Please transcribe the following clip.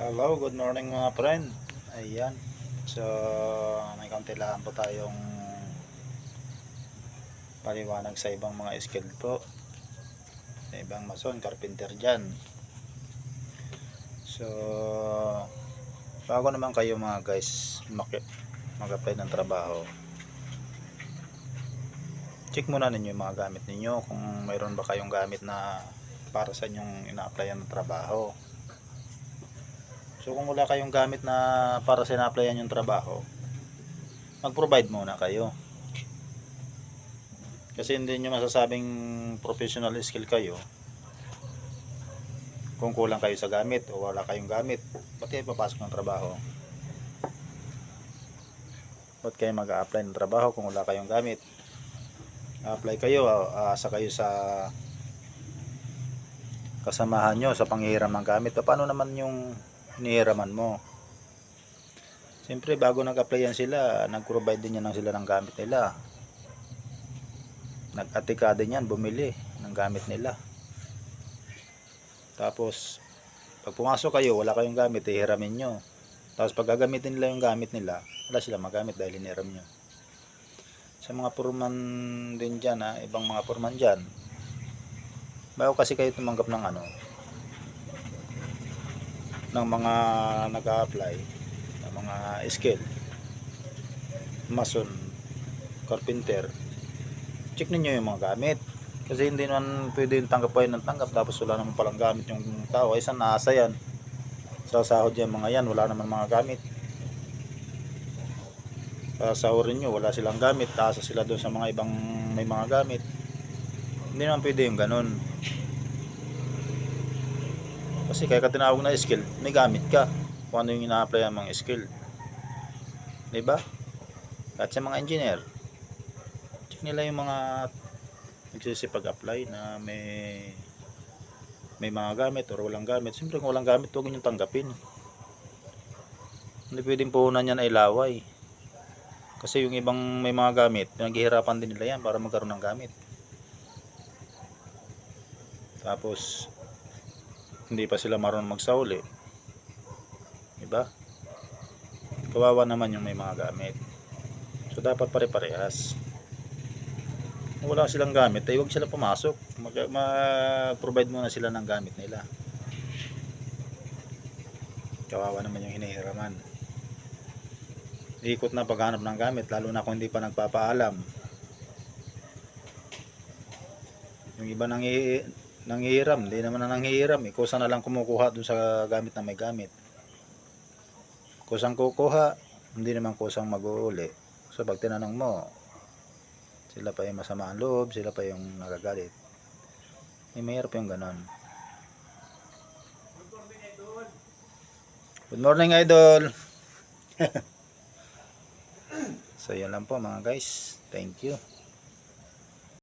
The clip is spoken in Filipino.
Hello, good morning mga friend. Ayan. So, may kaunti lang po tayong paliwanag sa ibang mga skill po. Sa ibang mason, carpenter dyan. So, bago naman kayo mga guys mag-apply ng trabaho, check muna ninyo yung mga gamit ninyo kung mayroon ba kayong gamit na para sa inyong ina-applyan ng trabaho. So kung wala kayong gamit na para sa ina-applyan yung trabaho, mag-provide muna kayo. Kasi hindi nyo masasabing professional skill kayo kung kulang kayo sa gamit o wala kayong gamit. Ba't kayo papasok ng trabaho? Ba't kayo mag-a-apply ng trabaho kung wala kayong gamit? A-apply kayo, asa kayo sa kasamahan nyo sa panghihiram ng gamit. Paano naman yung hinihiraman mo? Siyempre bago nag-apply yan sila, nag-provide din yan sila ng gamit nila. Nag-atika din yan, bumili ng gamit nila. Tapos pag pumasok kayo, wala kayong gamit, ihiramin nyo. Tapos pag gagamitin nila yung gamit nila, wala sila magamit dahil hiniram nyo. Sa mga purman din dyan, ibang mga purman dyan, bago kasi kayo tumanggap ng ng mga nag-a-apply ng mga skill, mason, carpenter, check ninyo yung mga gamit. Kasi hindi naman pwede yung tanggap kayo ng tanggap tapos wala naman palang gamit yung tao. Ay saan naasa yan? Sa sahod yan mga yan, wala naman mga gamit. Sa sahurin nyo, wala silang gamit, taasa sila doon sa mga ibang may mga gamit. Hindi naman pwede yung ganun. Kasi kaya ka tinawag na skill, may gamit ka kung ano yung ina-apply ang mga skill, diba? At sa mga engineer, check nila yung mga nagsisipag-apply na may mga gamit o walang gamit. Siyempre kung walang gamit, huwag nyo tanggapin. Hindi pwedeng puhunan yan ay laway. Kasi yung ibang may mga gamit, pinaghihirapan din nila yan para magkaroon ng gamit. Tapos hindi pa sila marunong magsauli, diba? Kawawa naman yung may mga gamit. So dapat pare-parehas. Kung wala silang gamit, ay huwag sila pumasok. Mag-provide muna sila ng gamit nila. Kawawa naman yung hinihiraman. Ikot na paghanap ng gamit, lalo na kung hindi pa nagpapaalam. Yung iba nanghihiram, hindi naman na nanghihiram, kusa na lang kumukuha dun sa gamit na may gamit. Kusang kukuha, hindi naman kusang mag-uuli. So pag tinanong mo, sila pa yung masama ang loob, sila pa yung nagagalit. Mahirap yung ganon. Good morning idol. So yan lang po mga guys, thank you.